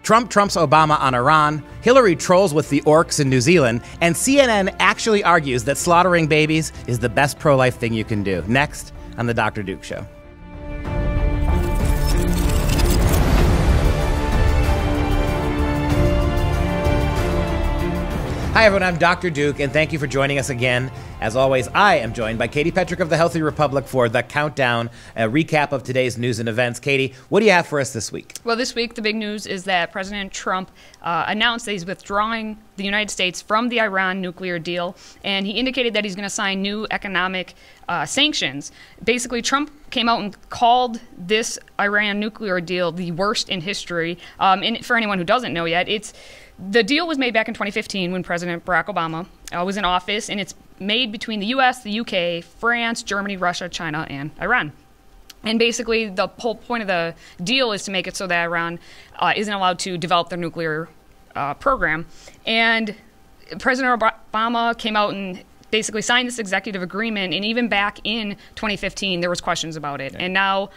Trump trumps Obama on Iran, Hillary trolls with the orcs in New Zealand, and CNN actually argues that slaughtering babies is the best pro-life thing you can do. Next on The Dr. Duke Show. Hi, everyone. I'm Dr. Duke, and thank you for joining us again. As always, I am joined by Katie Petrick of The Healthy Republic for The Countdown, a recap of today's news and events. Katie, what do you have for us this week? Well, this week, the big news is that President Trump announced that he's withdrawing the United States from the Iran nuclear deal, and he indicated that he's going to sign new economic sanctions. Basically, Trump came out and called this Iran nuclear deal the worst in history. And for anyone who doesn't know yet, the deal was made back in 2015 when President Barack Obama was in office, and it's made between the U.S., the U.K., France, Germany, Russia, China, and Iran. And basically, the whole point of the deal is to make it so that Iran isn't allowed to develop their nuclear program. And President Obama came out and basically signed this executive agreement, and even back in 2015, there was questions about it. Yeah. And now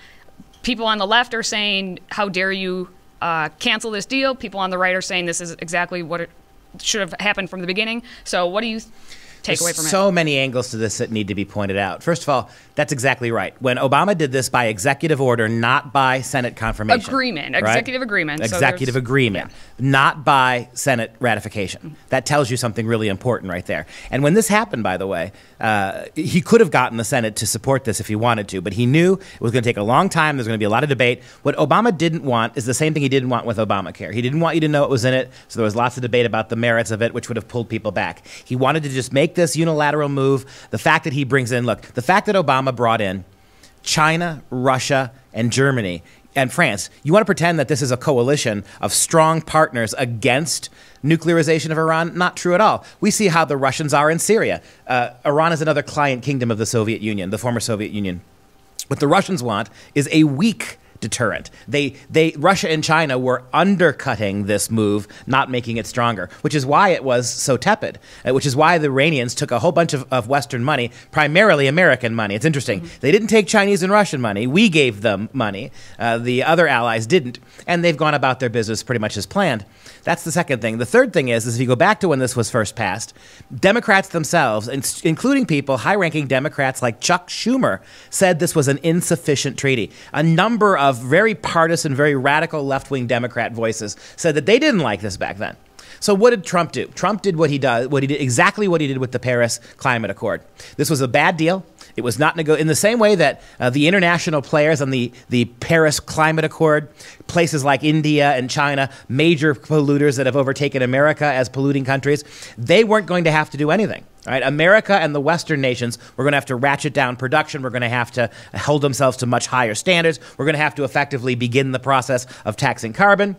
people on the left are saying, how dare you cancel this deal? People on the right are saying this is exactly what it should have happened from the beginning. So what do you take away from it? So many angles to this that need to be pointed out. First of all, that's exactly right. When Obama did this by executive order, not by Senate confirmation. Agreement. Right? Executive agreement. Executive agreement. Yeah. Not by Senate ratification. That tells you something really important right there. And when this happened, by the way, he could have gotten the Senate to support this if he wanted to, but he knew it was going to take a long time. There's going to be a lot of debate. What Obama didn't want is the same thing he didn't want with Obamacare. He didn't want you to know it was in it, so there was lots of debate about the merits of it, which would have pulled people back. He wanted to just make this unilateral move. The fact that he brings in, look, the fact that Obama brought in China, Russia, and Germany, and France, you want to pretend that this is a coalition of strong partners against nuclearization of Iran? Not true at all. We see how the Russians are in Syria. Iran is another client kingdom of the Soviet Union, the former Soviet Union. What the Russians want is a weak deterrent. Russia and China were undercutting this move, not making it stronger, which is why it was so tepid, which is why the Iranians took a whole bunch of Western money, primarily American money. It's interesting. Mm-hmm. They didn't take Chinese and Russian money. We gave them money. The other allies didn't, and they've gone about their business pretty much as planned. That's the second thing. The third thing is if you go back to when this was first passed, Democrats themselves, including people, high-ranking Democrats like Chuck Schumer, said this was an insufficient treaty. A number of very partisan, very radical left-wing Democrat voices said that they didn't like this back then. So what did Trump do? Trump did exactly what he did with the Paris Climate Accord. This was a bad deal. It was not in the same way that the international players on the Paris Climate Accord, places like India and China, major polluters that have overtaken America as polluting countries, they weren't going to have to do anything. All right, America and the Western nations, we're going to have to ratchet down production. We're going to have to hold themselves to much higher standards. We're going to have to effectively begin the process of taxing carbon.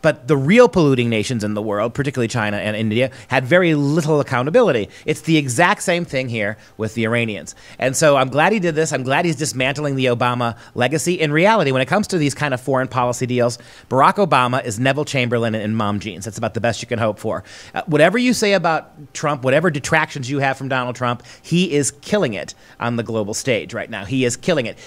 But the real polluting nations in the world, particularly China and India, had very little accountability. It's the exact same thing here with the Iranians. And so I'm glad he did this. I'm glad he's dismantling the Obama legacy. In reality, when it comes to these kind of foreign policy deals, Barack Obama is Neville Chamberlain in mom jeans. That's about the best you can hope for. Whatever you say about Trump, whatever detractions you have from Donald Trump, he is killing it on the global stage right now. He is killing it.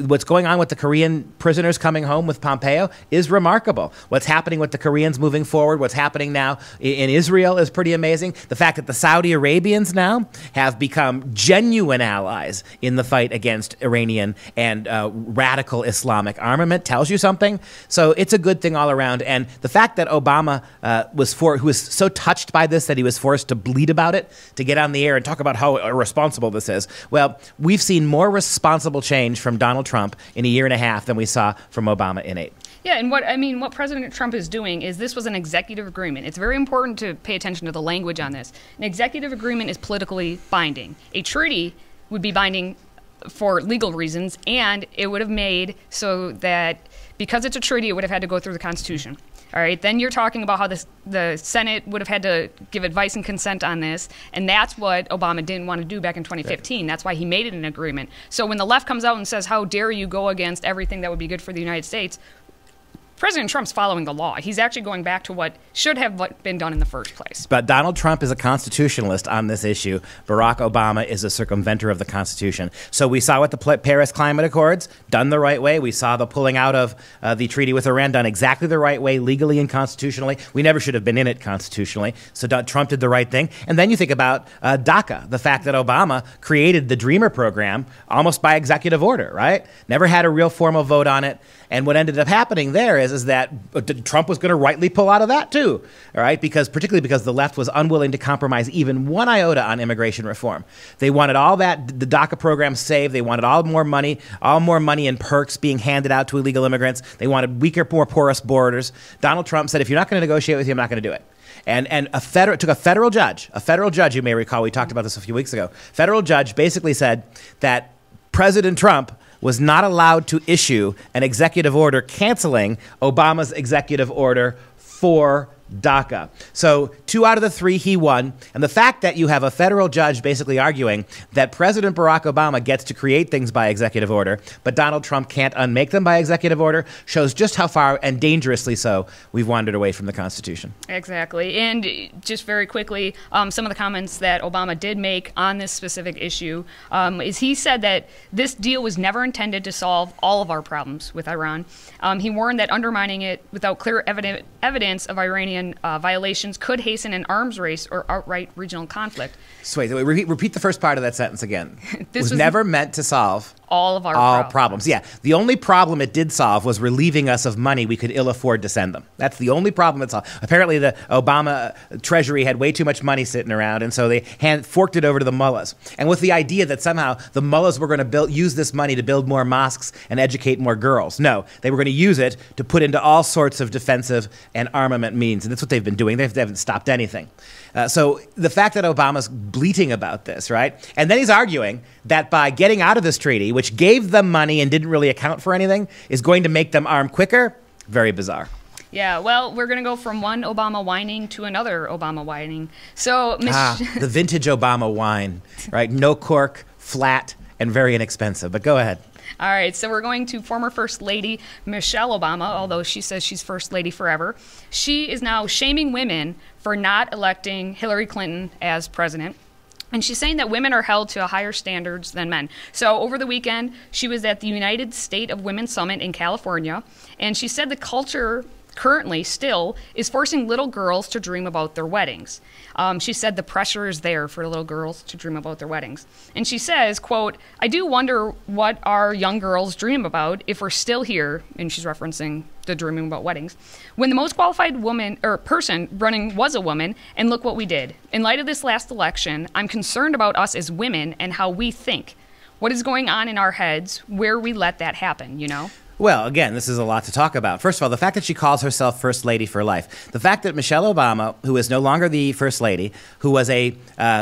What's going on with the Korean prisoners coming home with Pompeo is remarkable. What's happening with the Koreans moving forward, what's happening now in Israel is pretty amazing. The fact that the Saudi Arabians now have become genuine allies in the fight against Iranian and radical Islamic armament tells you something. So it's a good thing all around. And the fact that Obama who was so touched by this that he was forced to bleat about it, to get on the air and talk about how irresponsible this is. Well, we've seen more responsible change from Donald Trump in a year and a half than we saw from Obama in 8. Yeah, and what President Trump is doing is this was an executive agreement. It's very important to pay attention to the language on this. An executive agreement is politically binding. A treaty would be binding for legal reasons, and it would have made so that because it's a treaty, it would have had to go through the Constitution. All right, then you're talking about how the Senate would have had to give advice and consent on this, and that's what Obama didn't want to do back in 2015. That's why he made it an agreement. So when the left comes out and says, how dare you go against everything that would be good for the United States, President Trump's following the law. He's actually going back to what should have been done in the first place. But Donald Trump is a constitutionalist on this issue. Barack Obama is a circumventor of the Constitution. So we saw what the Paris Climate Accords, done the right way. We saw the pulling out of the treaty with Iran, done exactly the right way, legally and constitutionally. We never should have been in it constitutionally. So Trump did the right thing. And then you think about DACA, the fact that Obama created the Dreamer program almost by executive order, right? Never had a real formal vote on it. And what ended up happening there is that Trump was going to rightly pull out of that too, all right? Particularly because the left was unwilling to compromise even one iota on immigration reform. They wanted all the DACA program saved. They wanted all more money and perks being handed out to illegal immigrants. They wanted weaker, more porous borders. Donald Trump said, if you're not going to negotiate with you, I'm not going to do it. And it took a federal judge, you may recall, we talked about this a few weeks ago. Federal judge basically said that President Trump was not allowed to issue an executive order canceling Obama's executive order for DACA. So 2 out of the 3 he won. And the fact that you have a federal judge basically arguing that President Barack Obama gets to create things by executive order, but Donald Trump can't unmake them by executive order, shows just how far, and dangerously so, we've wandered away from the Constitution. Exactly. And just very quickly, some of the comments that Obama did make on this specific issue is he said that this deal was never intended to solve all of our problems with Iran. He warned that undermining it without clear evidence of Iranian violations could hasten an arms race or outright regional conflict. So wait, repeat the first part of that sentence again. This was never meant to solve all of our problems. Yeah. The only problem it did solve was relieving us of money we could ill afford to send them. That's the only problem it solved. Apparently the Obama Treasury had way too much money sitting around, and so they forked it over to the mullahs. And with the idea that somehow the mullahs were going to use this money to build more mosques and educate more girls. No, they were going to use it to put into all sorts of defensive and armament means. And that's what they've been doing. They haven't stopped anything. So the fact that Obama's bleating about this, right? And then he's arguing that by getting out of this treaty, which gave them money and didn't really account for anything, is going to make them arm quicker. Very bizarre. Yeah, well, we're going to go from one Obama whining to another Obama whining. So, the vintage Obama wine, right? No cork, flat, and very inexpensive. But go ahead. All right, so we're going to former First Lady Michelle Obama, although she says she's First Lady forever. She is now shaming women for not electing Hillary Clinton as president. And she's saying that women are held to higher standards than men. So over the weekend, she was at the United State of Women Summit in California, and she said the culture currently still is forcing little girls to dream about their weddings. She said the pressure is there for little girls to dream about their weddings. And she says, quote, "I do wonder what our young girls dream about if we're still here," and she's referencing the dreaming about weddings, "when the most qualified woman or person running was a woman, and look what we did. In light of this last election, I'm concerned about us as women and how we think. What is going on in our heads where we let that happen, you know?" Well, again, this is a lot to talk about. First of all, the fact that she calls herself First Lady for life. The fact that Michelle Obama, who is no longer the First Lady, who was a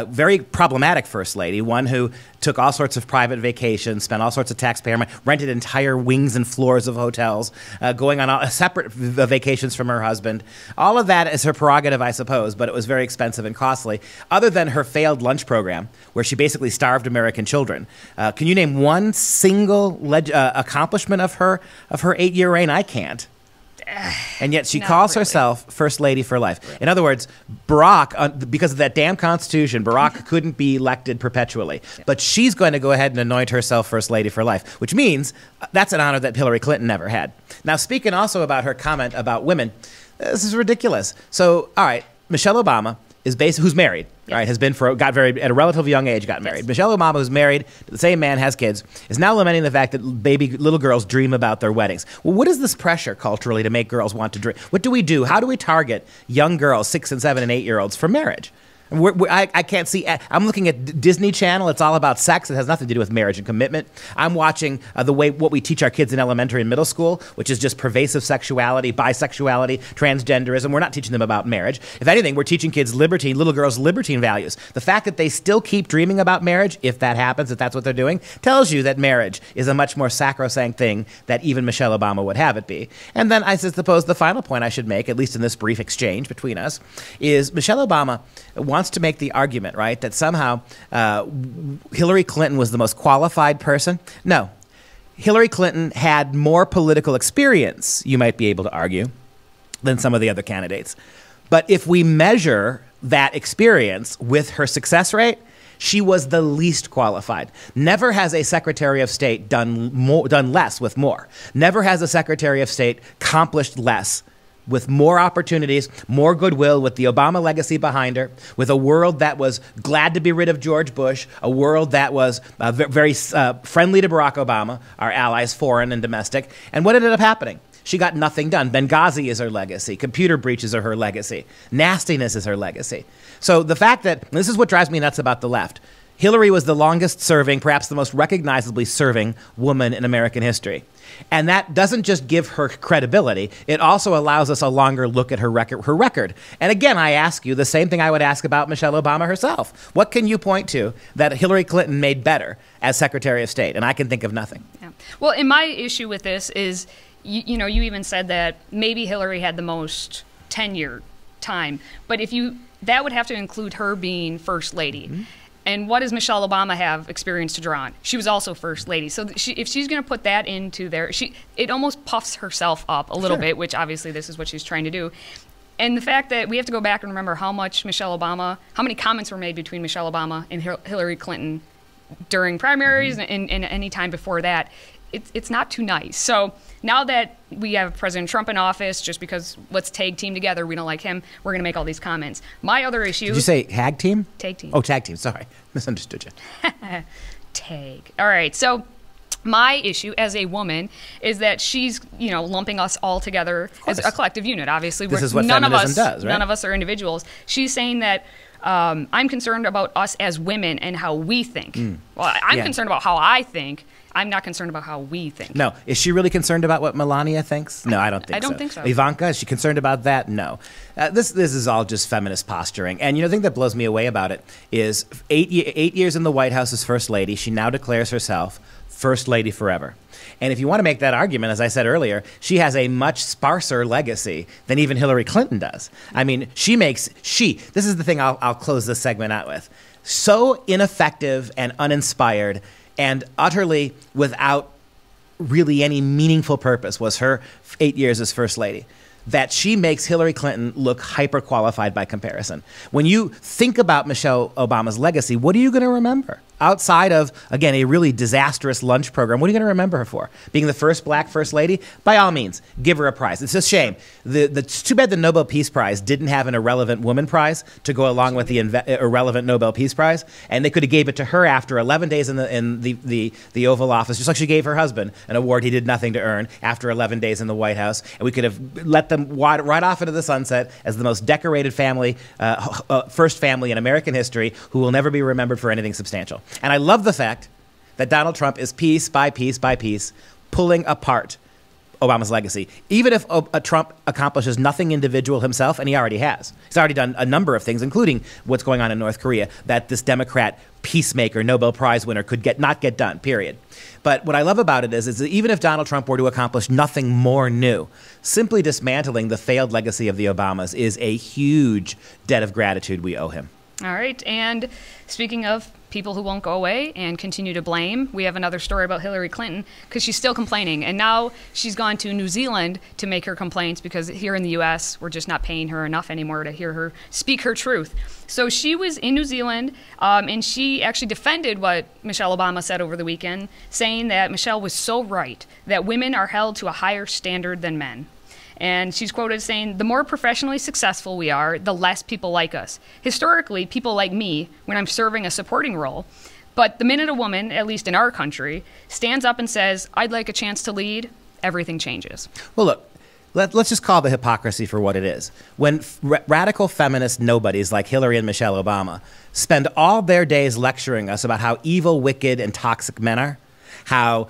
very problematic First Lady, one who took all sorts of private vacations, spent all sorts of taxpayer money, rented entire wings and floors of hotels, going on separate vacations from her husband. All of that is her prerogative, I suppose, but it was very expensive and costly. Other than her failed lunch program, where she basically starved American children, can you name one single accomplishment of her 8-year reign? I can't. And yet she calls herself First Lady for life. In other words, Barack, because of that damn Constitution, Barack couldn't be elected perpetually. But she's going to go ahead and anoint herself First Lady for life, which means that's an honor that Hillary Clinton never had. Now, speaking also about her comment about women, this is ridiculous. So, all right, Michelle Obama is who's married. Yes. All right, has been got married at a relatively young age. Got married. Yes. Michelle Obama, who's married to the same man, has kids, is now lamenting the fact that little girls dream about their weddings. Well, what is this pressure culturally to make girls want to dream? What do we do? How do we target young girls, 6 and 7 and 8-year-olds, for marriage? I can't see. I'm looking at Disney Channel. It's all about sex. It has nothing to do with marriage and commitment. I'm watching what we teach our kids in elementary and middle school, which is just pervasive sexuality, bisexuality, transgenderism. We're not teaching them about marriage. If anything, we're teaching kids little girls libertine values. The fact that they still keep dreaming about marriage, if that happens, if that's what they're doing, tells you that marriage is a much more sacrosanct thing that even Michelle Obama would have it be. And then I suppose the final point I should make, at least in this brief exchange between us, is Michelle Obama wants to make the argument, right, that somehow Hillary Clinton was the most qualified person. No. Hillary Clinton had more political experience, you might be able to argue, than some of the other candidates. But if we measure that experience with her success rate, she was the least qualified. Never has a Secretary of State done less with more. Never has a Secretary of State accomplished less with more opportunities, more goodwill, with the Obama legacy behind her, with a world that was glad to be rid of George Bush, a world that was very friendly to Barack Obama, our allies, foreign and domestic. And what ended up happening? She got nothing done. Benghazi is her legacy. Computer breaches are her legacy. Nastiness is her legacy. So the fact that, and this is what drives me nuts about the left, Hillary was the longest serving, perhaps the most recognizably serving woman in American history. And that doesn't just give her credibility, it also allows us a longer look at her record. And again, I ask you the same thing I would ask about Michelle Obama herself. What can you point to that Hillary Clinton made better as Secretary of State? And I can think of nothing. Yeah. Well, and my issue with this is, you know, you even said that maybe Hillary had the most tenure time, but that would have to include her being First Lady. Mm-hmm. And what does Michelle Obama have experience to draw on? She was also First Lady. So if she's going to put that into there, it almost puffs herself up a little bit, which obviously this is what she's trying to do. And the fact that we have to go back and remember how many comments were made between Michelle Obama and Hillary Clinton during primaries and any time before that, it's not too nice. So now that we have President Trump in office, just because let's tag team together, we don't like him, we're going to make all these comments. My other issue... Did you say hag team? Tag team. Oh, tag team. Sorry. Misunderstood you. Tag. All right. So my issue as a woman is that she's, lumping us all together as a collective unit. Obviously, this is what feminism does, right? None of us are individuals. She's saying that I'm concerned about us as women and how we think. Well, I'm concerned about how I think. I'm not concerned about how we think. No. Is she really concerned about what Melania thinks? No, I don't think so. I don't think so. Ivanka, is she concerned about that? No. This is all just feminist posturing. And the thing that blows me away about it is 8 years in the White House as First Lady, she now declares herself First Lady forever. And if you want to make that argument, as I said earlier, she has a much sparser legacy than even Hillary Clinton does. I mean, this is the thing I'll close this segment out with. So ineffective and uninspired and utterly without really any meaningful purpose was her 8 years as First Lady, that she makes Hillary Clinton look hyper-qualified by comparison. When you think about Michelle Obama's legacy, what are you going to remember? Outside of, again, a really disastrous lunch program, what are you going to remember her for? Being the first black First Lady? By all means, give her a prize. It's a shame. It's too bad the Nobel Peace Prize didn't have an irrelevant woman prize to go along with the irrelevant Nobel Peace Prize, and they could have gave it to her after 11 days in the Oval Office, just like she gave her husband an award he did nothing to earn after 11 days in the White House, and we could have let them right off into the sunset as the most decorated family, first family in American history who will never be remembered for anything substantial. And I love the fact that Donald Trump is piece by piece by piece pulling apart Obama's legacy. Even if Trump accomplishes nothing individual himself, and he already has. He's already done a number of things, including what's going on in North Korea, that this Democrat peacemaker, Nobel Prize winner could not get done, period. But what I love about it is that even if Donald Trump were to accomplish nothing more new, simply dismantling the failed legacy of the Obamas is a huge debt of gratitude we owe him. All right. And speaking of people who won't go away and continue to blame, we have another story about Hillary Clinton because she's still complaining. And now she's gone to New Zealand to make her complaints because here in the U.S., we're just not paying her enough anymore to hear her speak her truth. So she was in New Zealand and she actually defended what Michelle Obama said over the weekend, saying that Michelle was so right, that women are held to a higher standard than men. And she's quoted saying, "The more professionally successful we are, the less people like us. Historically, people like me when I'm serving a supporting role. But the minute a woman, at least in our country, stands up and says, 'I'd like a chance to lead,' everything changes." Well, look, let's just call the hypocrisy for what it is. When radical feminist nobodies like Hillary and Michelle Obama spend all their days lecturing us about how evil, wicked, and toxic men are, how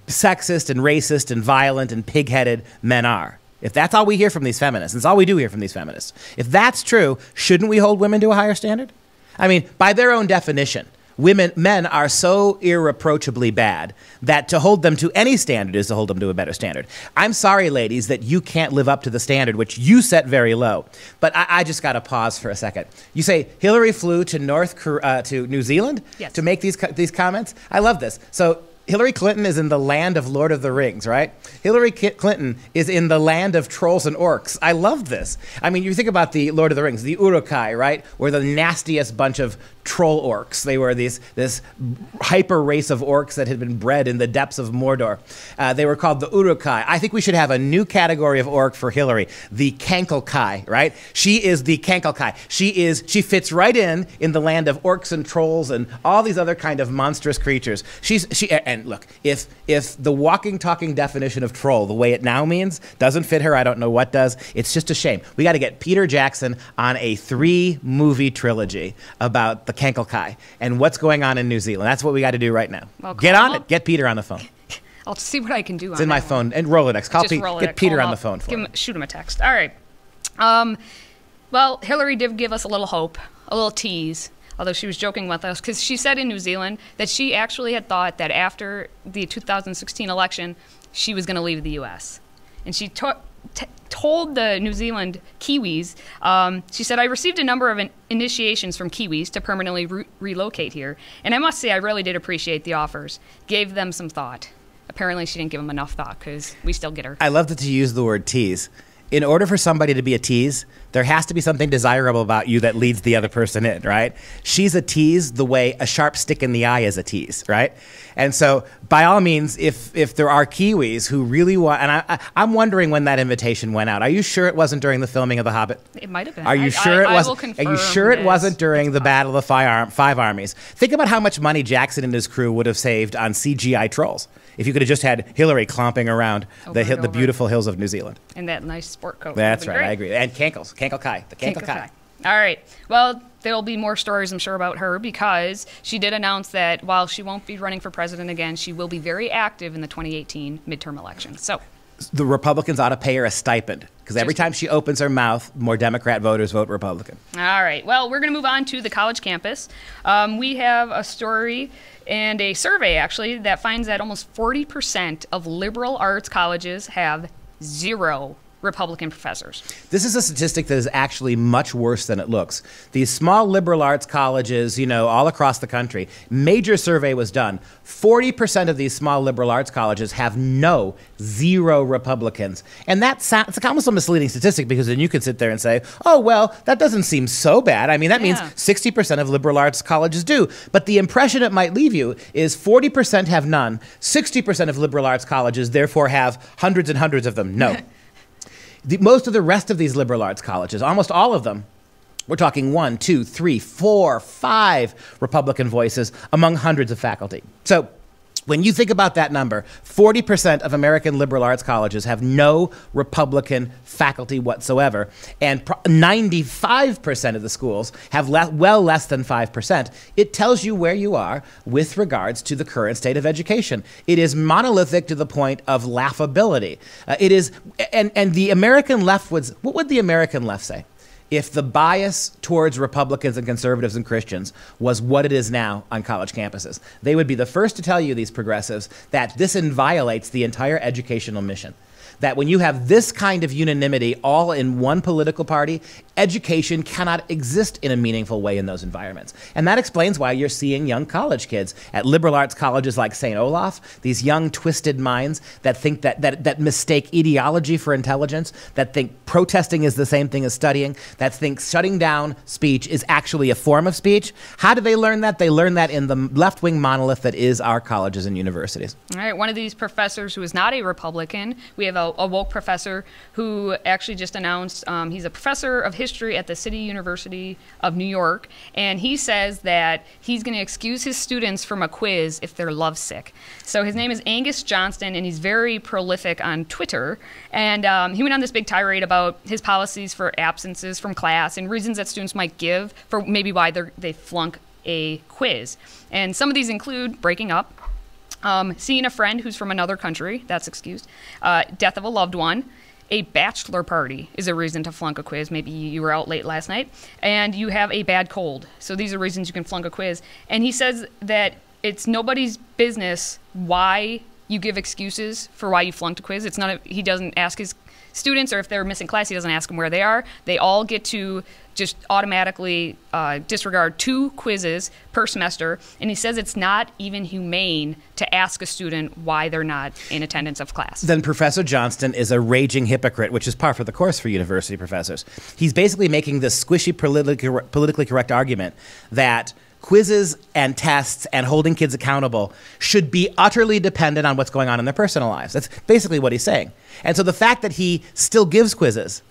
sexist and racist and violent and pig-headed men are, if that's all we hear from these feminists, and it's all we do hear from these feminists, if that's true, shouldn't we hold women to a higher standard? I mean, by their own definition, men are so irreproachably bad that to hold them to any standard is to hold them to a better standard. I'm sorry, ladies, that you can't live up to the standard, which you set very low. But I just got to pause for a second. You say Hillary flew to New Zealand Yes. to make these comments? I love this. So Hillary Clinton is in the land of Lord of the Rings, right? Hillary Clinton is in the land of trolls and orcs. I love this. I mean, you think about the Lord of the Rings, the Uruk-hai, right? Were the nastiest bunch of troll orcs. They were this hyper race of orcs that had been bred in the depths of Mordor. They were called the Uruk-hai. I think we should have a new category of orc for Hillary, the Kankelkai, right? She is the Kankelkai. She fits right in the land of orcs and trolls and all these other kind of monstrous creatures. And look, if the walking, talking definition of troll, the way it now means, doesn't fit her, I don't know what does. It's just a shame. We got to get Peter Jackson on a 3-movie trilogy about the Kankelkai and what's going on in New Zealand. That's what we got to do right now. Well, get on it. Get Peter on the phone. I'll see what I can do. It's in my phone and Rolodex. Get Peter on the phone for me. Shoot him a text. All right. Well, Hillary did give us a little hope, a little tease, although she was joking with us, because she said in New Zealand that she actually had thought that after the 2016 election, she was going to leave the U.S. And she told the New Zealand Kiwis, she said, I received a number of initiations from Kiwis to permanently relocate here. And I must say, I really did appreciate the offers. Gave them some thought. Apparently, she didn't give them enough thought because we still get her. I love that you use the word tease. In order for somebody to be a tease, there has to be something desirable about you that leads the other person in, right? She's a tease the way a sharp stick in the eye is a tease, right? And so, by all means, if there are Kiwis who really want, and I'm wondering when that invitation went out. Are you sure it wasn't during the filming of The Hobbit? It might have been. Are you sure it wasn't? Are you sure it wasn't during the Battle of the Five Armies? Think about how much money Jackson and his crew would have saved on CGI trolls if you could have just had Hillary clomping around the beautiful hills of New Zealand. In that nice sport coat. That's right, I agree. And Kankelkai, the Kankelkai. All right. Well, there'll be more stories, I'm sure, about her because she did announce that while she won't be running for president again, she will be very active in the 2018 midterm elections. So the Republicans ought to pay her a stipend because every time she opens her mouth, more Democrat voters vote Republican. All right. Well, we're going to move on to the college campus. We have a story and a survey, actually, that finds that almost 40% of liberal arts colleges have 0 Republican professors. This is a statistic that is actually much worse than it looks. These small liberal arts colleges, all across the country, major survey was done. 40% of these small liberal arts colleges have 0 Republicans. And it's almost a misleading statistic because then you can sit there and say, oh, well, that doesn't seem so bad. I mean, that means 60% of liberal arts colleges do. But the impression it might leave you is 40% have none, 60% of liberal arts colleges therefore have hundreds and hundreds of them. No. Most of the rest of these liberal arts colleges, almost all of them, we're talking 1, 2, 3, 4, 5 Republican voices among hundreds of faculty. So when you think about that number, 40% of American liberal arts colleges have no Republican faculty whatsoever, and 95% of the schools have well less than 5%. It tells you where you are with regards to the current state of education. It is monolithic to the point of laughability. It is, and the American left what would the American left say if the bias towards Republicans and conservatives and Christians was what it is now on college campuses? They would be the first to tell you, these progressives, that this violates the entire educational mission. That when you have this kind of unanimity all in one political party, education cannot exist in a meaningful way in those environments. And that explains why you're seeing young college kids at liberal arts colleges like St. Olaf, these young twisted minds that think that mistake ideology for intelligence, that think protesting is the same thing as studying, that think shutting down speech is actually a form of speech. How do they learn that? They learn that in the left-wing monolith that is our colleges and universities. All right, one of these professors who is not a Republican, we have a woke professor who actually just announced he's a professor of history at the City University of New York, and he says that he's going to excuse his students from a quiz if they're lovesick. So his name is Angus Johnston, and he's very prolific on Twitter, and he went on this big tirade about his policies for absences from class and reasons that students might give for maybe why they flunk a quiz. And some of these include breaking up, seeing a friend who's from another country, that's excused, death of a loved one, a bachelor party is a reason to flunk a quiz. Maybe you were out late last night, and you have a bad cold. So these are reasons you can flunk a quiz. And he says that it's nobody's business why you give excuses for why you flunked a quiz. He doesn't ask his students, or if they're missing class, he doesn't ask them where they are. They all get to just automatically disregard 2 quizzes per semester. And he says it's not even humane to ask a student why they're not in attendance of class. Then Professor Johnston is a raging hypocrite, which is par for the course for university professors. He's basically making this squishy politically correct argument that quizzes and tests and holding kids accountable should be utterly dependent on what's going on in their personal lives. That's basically what he's saying. And so the fact that he still gives quizzes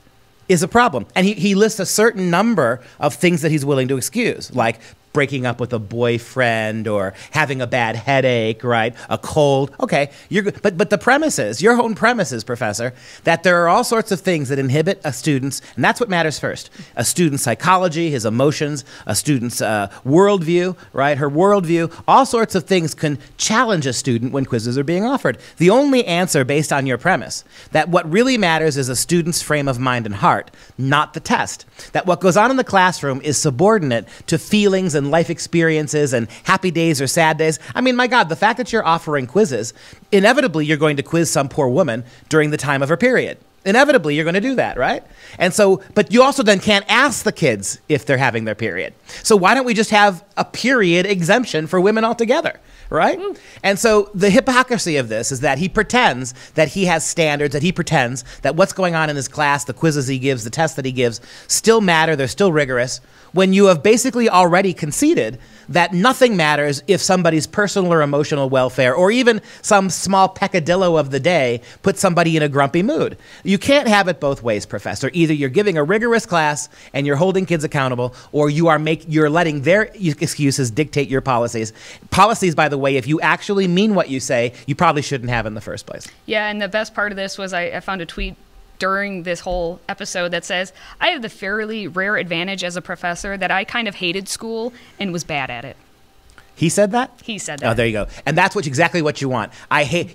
is a problem. And he lists a certain number of things that he's willing to excuse, like breaking up with a boyfriend or having a bad headache, right? A cold. Okay, you're good. But the premise is, your own premise is, Professor, that there are all sorts of things that inhibit a student's, and that's what matters first, a student's psychology, his emotions, a student's worldview, right? Her worldview, all sorts of things can challenge a student when quizzes are being offered. The only answer based on your premise, that what really matters is a student's frame of mind and heart, not the test. That what goes on in the classroom is subordinate to feelings and life experiences and happy days or sad days. I mean, my God, the fact that you're offering quizzes, inevitably you're going to quiz some poor woman during the time of her period. Inevitably, you're going to do that, right? And so, but you also then can't ask the kids if they're having their period. So why don't we just have a period exemption for women altogether? Right? Mm. And so the hypocrisy of this is that he pretends that he has standards, that he pretends that what's going on in his class, the quizzes he gives, the tests that he gives, still matter, they're still rigorous, when you have basically already conceded that nothing matters if somebody's personal or emotional welfare, or even some small peccadillo of the day, puts somebody in a grumpy mood. You can't have it both ways, Professor. Either you're giving a rigorous class and you're holding kids accountable, or you're letting their excuses dictate your policies. Policies, by the way, if you actually mean what you say, you probably shouldn't have in the first place. Yeah, and the best part of this was I found a tweet during this whole episode that says, I have the fairly rare advantage as a professor that I kind of hated school and was bad at it. He said that? He said that. Oh, there you go. And that's exactly what you want.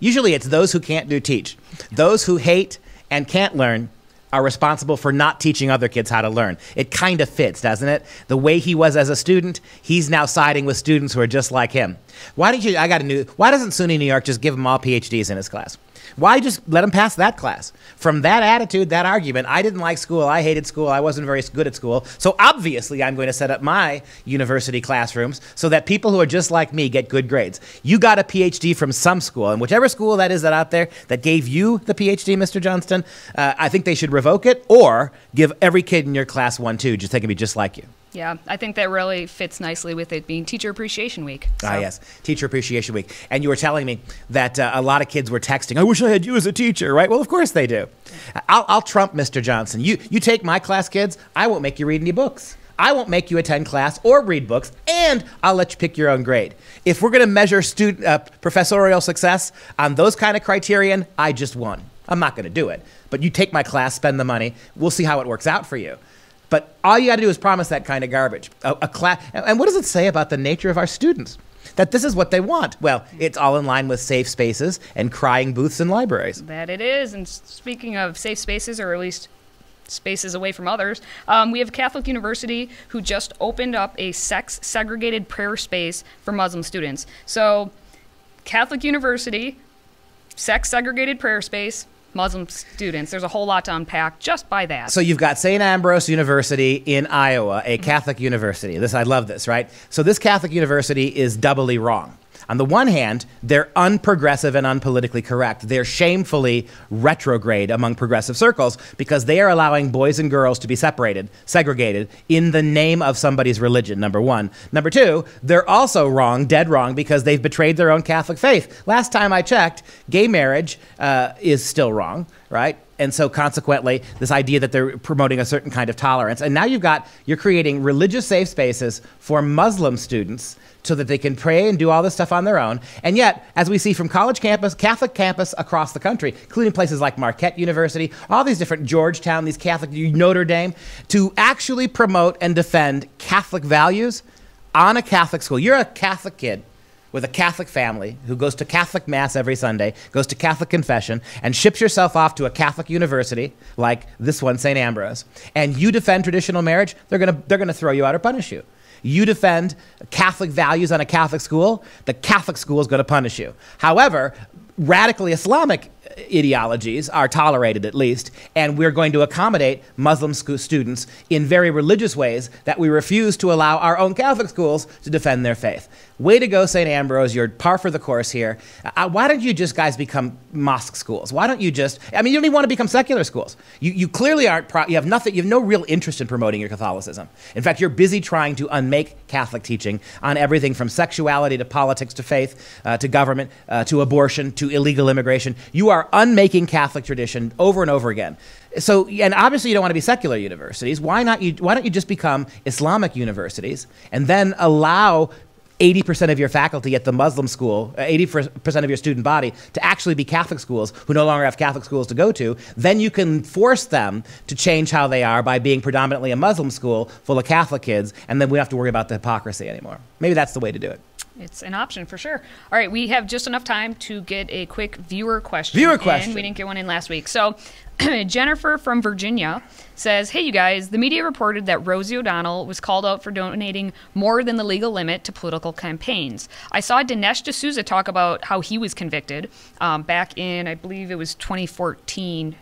Usually it's those who can't do teach. Those who hate and can't learn are responsible for not teaching other kids how to learn. It kind of fits, doesn't it? The way he was as a student, he's now siding with students who are just like him. Why doesn't SUNY New York just give them all PhDs in his class? Why just let him pass that class? From that attitude, that argument, I didn't like school, I hated school, I wasn't very good at school, so obviously I'm going to set up my university classrooms so that people who are just like me get good grades. You got a PhD from some school, and whichever school that is that out there that gave you the PhD, Mr. Johnston, I think they should revoke it or give every kid in your class one too, just they can be just like you. Yeah, I think that really fits nicely with it being Teacher Appreciation Week. So. Ah, yes, Teacher Appreciation Week. And you were telling me that a lot of kids were texting, I wish I had you as a teacher, right? Well, of course they do. I'll trump Mr. Johnson. You take my class, kids, I won't make you read any books. I won't make you attend class or read books, and I'll let you pick your own grade. If we're going to measure professorial success on those kind of criterion, I just won. I'm not going to do it. But you take my class, spend the money, we'll see how it works out for you. But all you got to do is promise that kind of garbage. A class, and what does it say about the nature of our students? That this is what they want. Well, it's all in line with safe spaces and crying booths in libraries. That it is. And speaking of safe spaces, or at least spaces away from others, we have Catholic University who just opened up a sex-segregated prayer space for Muslim students. So Catholic University, sex-segregated prayer space, Muslim students. There's a whole lot to unpack just by that. So you've got St. Ambrose University in Iowa, a Catholic university. I love this, right? So this Catholic university is doubly wrong. On the one hand, they're unprogressive and unpolitically correct. They're shamefully retrograde among progressive circles because they are allowing boys and girls to be segregated in the name of somebody's religion, number one. Number two, they're also wrong, dead wrong, because they've betrayed their own Catholic faith. Last time I checked, gay marriage is still wrong, right? And so consequently, this idea that they're promoting a certain kind of tolerance. And now you're creating religious safe spaces for Muslim students so that they can pray and do all this stuff on their own. And yet, as we see from college campus, Catholic campus across the country, including places like Marquette University, all these different Georgetown, these Catholic, Notre Dame, to actually promote and defend Catholic values on a Catholic school. You're a Catholic kid with a Catholic family who goes to Catholic Mass every Sunday, goes to Catholic confession, and ships yourself off to a Catholic university like this one, St. Ambrose, and you defend traditional marriage, they're gonna throw you out or punish you. You defend Catholic values on a Catholic school, the Catholic school is going to punish you. However, radically Islamic ideologies are tolerated at least, and we're going to accommodate Muslim students in very religious ways that we refuse to allow our own Catholic schools to defend their faith. Way to go, St. Ambrose. You're par for the course here. Why don't you just, guys, become mosque schools? Why don't you just, I mean, you don't even want to become secular schools. You clearly aren't, you have nothing, you have no real interest in promoting your Catholicism. In fact, you're busy trying to unmake Catholic teaching on everything from sexuality to politics to faith to government to abortion to illegal immigration. You are unmaking Catholic tradition over and over again. So, and obviously you don't want to be secular universities. Why don't you just become Islamic universities and then allow 80% of your faculty at the Muslim school, 80% of your student body, to actually be Catholic schools who no longer have Catholic schools to go to? Then you can force them to change how they are by being predominantly a Muslim school full of Catholic kids, and then we don't have to worry about the hypocrisy anymore. Maybe that's the way to do it. It's an option for sure. All right, we have just enough time to get a quick viewer question. Viewer question. We didn't get one in last week. So Jennifer from Virginia says, hey, you guys, the media reported that Rosie O'Donnell was called out for donating more than the legal limit to political campaigns. I saw Dinesh D'Souza talk about how he was convicted back in, I believe it was 2014.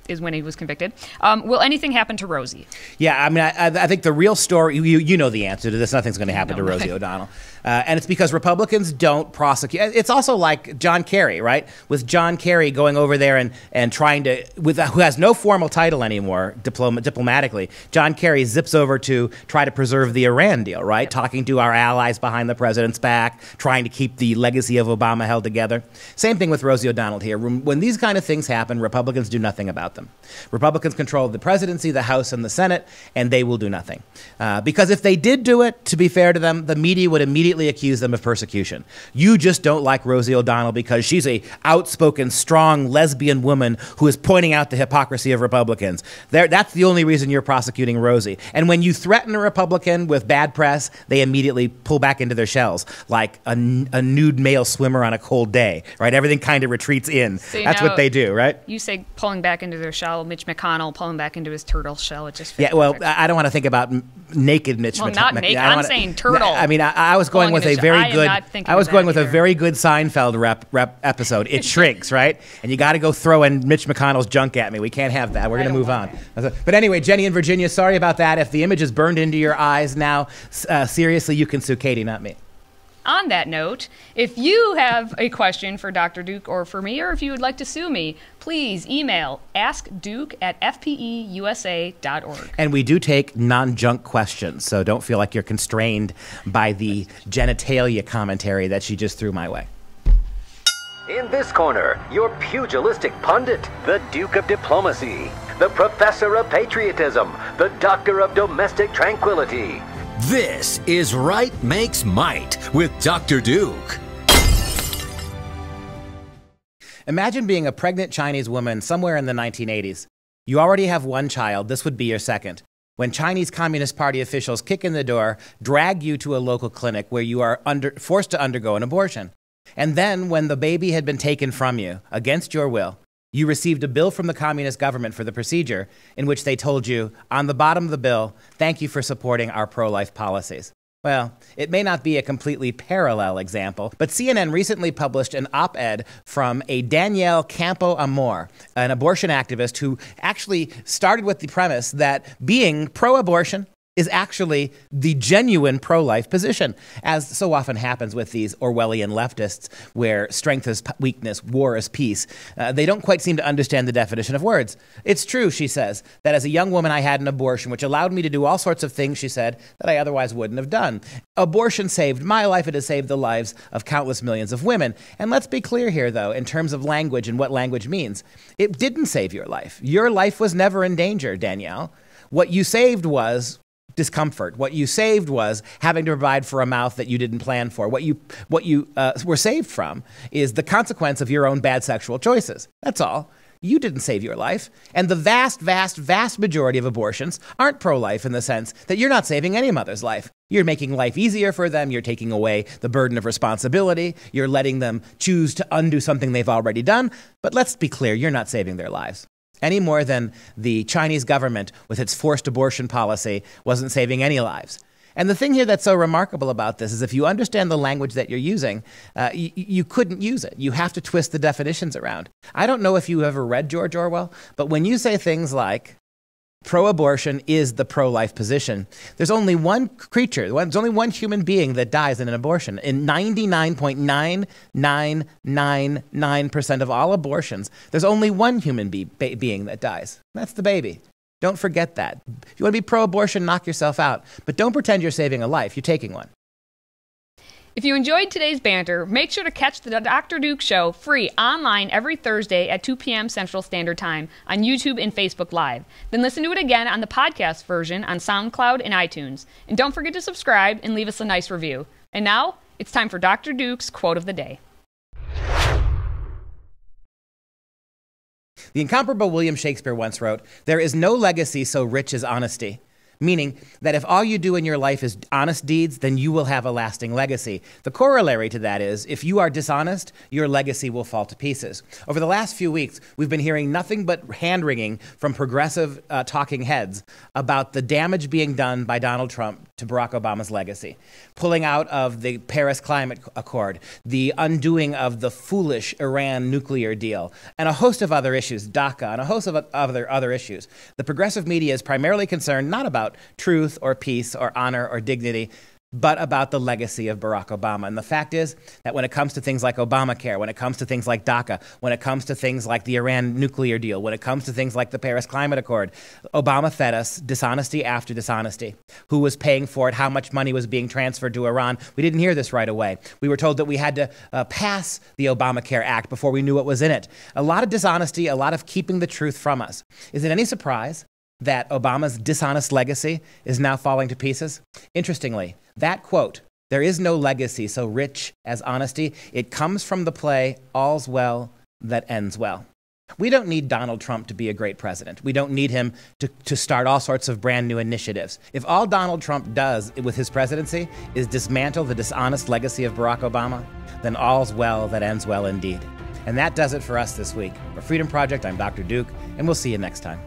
Is when he was convicted. Will anything happen to Rosie? Yeah, I mean, I think the real story, you know the answer to this. Nothing's going to happen to Rosie O'Donnell. And it's because Republicans don't prosecute. It's also like John Kerry, right? With John Kerry going over there and trying to, who has no formal title anymore diplomatically, John Kerry zips over to try to preserve the Iran deal, right? Talking to our allies behind the president's back, trying to keep the legacy of Obama held together. Same thing with Rosie O'Donnell here. When these kind of things happen, Republicans do nothing about them. Republicans control the presidency, the House, and the Senate, and they will do nothing. Because if they did do it, to be fair to them, the media would immediately accuse them of persecution. You just don't like Rosie O'Donnell because she's a outspoken, strong lesbian woman who is pointing out the hypocrisy of Republicans. That's the only reason you're prosecuting Rosie. And when you threaten a Republican with bad press, they immediately pull back into their shells, like a nude male swimmer on a cold day, right? Everything kind of retreats in. So that's what they do, right? You say pulling back into their shell, Mitch McConnell pulling back into his turtle shell. It just fits perfect. I don't want to think about naked Mitch McConnell. Well, not naked. I'm saying turtle. I mean, I was going with a very good. I was going with a very good Seinfeld rep episode. It shrinks, right? And you got to go throw in Mitch McConnell's junk at me. We can't have that. We're going to move on. But anyway, Jenny in Virginia, sorry about that. If the image is burned into your eyes now, seriously, you can sue Katie, not me. On that note, if you have a question for Dr. Duke or for me, or if you would like to sue me, please email askduke@fpeusa.org. And we do take non-junk questions, so don't feel like you're constrained by the genitalia commentary that she just threw my way. In this corner, your pugilistic pundit, the Duke of Diplomacy, the Professor of Patriotism, the Doctor of Domestic Tranquility. This is Right Makes Might with Dr. Duke. Imagine being a pregnant Chinese woman somewhere in the 1980s. You already have one child. This would be your second. When Chinese Communist Party officials kick in the door, drag you to a local clinic where you are forced to undergo an abortion. And then, when the baby had been taken from you, against your will, you received a bill from the communist government for the procedure in which they told you, on the bottom of the bill, thank you for supporting our pro-life policies. Well, it may not be a completely parallel example, but CNN recently published an op-ed from a Danielle Campo Amor, an abortion activist who actually started with the premise that being pro-abortion is actually the genuine pro-life position, as so often happens with these Orwellian leftists, where strength is weakness, war is peace. They don't quite seem to understand the definition of words. It's true, she says, that as a young woman I had an abortion, which allowed me to do all sorts of things, she said, that I otherwise wouldn't have done. Abortion saved my life. It has saved the lives of countless millions of women. And let's be clear here, though, in terms of language and what language means. It didn't save your life. Your life was never in danger, Danielle. What you saved was discomfort. What you saved was having to provide for a mouth that you didn't plan for. What you were saved from is the consequence of your own bad sexual choices. That's all. You didn't save your life. And the vast, vast, vast majority of abortions aren't pro-life in the sense that you're not saving any mother's life. You're making life easier for them. You're taking away the burden of responsibility. You're letting them choose to undo something they've already done. But let's be clear, you're not saving their lives. Any more than the Chinese government with its forced abortion policy wasn't saving any lives. And the thing here that's so remarkable about this is if you understand the language that you're using, you couldn't use it. You have to twist the definitions around. I don't know if you ever read George Orwell, but when you say things like, pro-abortion is the pro-life position, there's only one creature, there's only one human being that dies in an abortion. In 99.9999% of all abortions, there's only one human being that dies. That's the baby. Don't forget that. If you want to be pro-abortion, knock yourself out. But don't pretend you're saving a life. You're taking one. If you enjoyed today's banter, make sure to catch the Dr. Duke Show free online every Thursday at 2 p.m. Central Standard Time on YouTube and Facebook Live. Then listen to it again on the podcast version on SoundCloud and iTunes. And don't forget to subscribe and leave us a nice review. And now, it's time for Dr. Duke's Quote of the Day. The incomparable William Shakespeare once wrote, "There is no legacy so rich as honesty." Meaning that if all you do in your life is honest deeds, then you will have a lasting legacy. The corollary to that is, if you are dishonest, your legacy will fall to pieces. Over the last few weeks, we've been hearing nothing but hand-wringing from progressive talking heads about the damage being done by Donald Trump to Barack Obama's legacy. Pulling out of the Paris Climate Accord, the undoing of the foolish Iran nuclear deal, and a host of other issues, DACA, and a host of other issues. The progressive media is primarily concerned not about truth or peace or honor or dignity, but about the legacy of Barack Obama. And the fact is that when it comes to things like Obamacare, when it comes to things like DACA, when it comes to things like the Iran nuclear deal, when it comes to things like the Paris Climate Accord, Obama fed us dishonesty after dishonesty. Who was paying for it? How much money was being transferred to Iran? We didn't hear this right away. We were told that we had to pass the Obamacare Act before we knew what was in it. A lot of dishonesty, a lot of keeping the truth from us. Is it any surprise that Obama's dishonest legacy is now falling to pieces? Interestingly, that quote, "There is no legacy so rich as honesty," it comes from the play All's Well That Ends Well. We don't need Donald Trump to be a great president. We don't need him to start all sorts of brand new initiatives. If all Donald Trump does with his presidency is dismantle the dishonest legacy of Barack Obama, then all's well that ends well indeed. And that does it for us this week. For Freedom Project, I'm Dr. Duke, and we'll see you next time.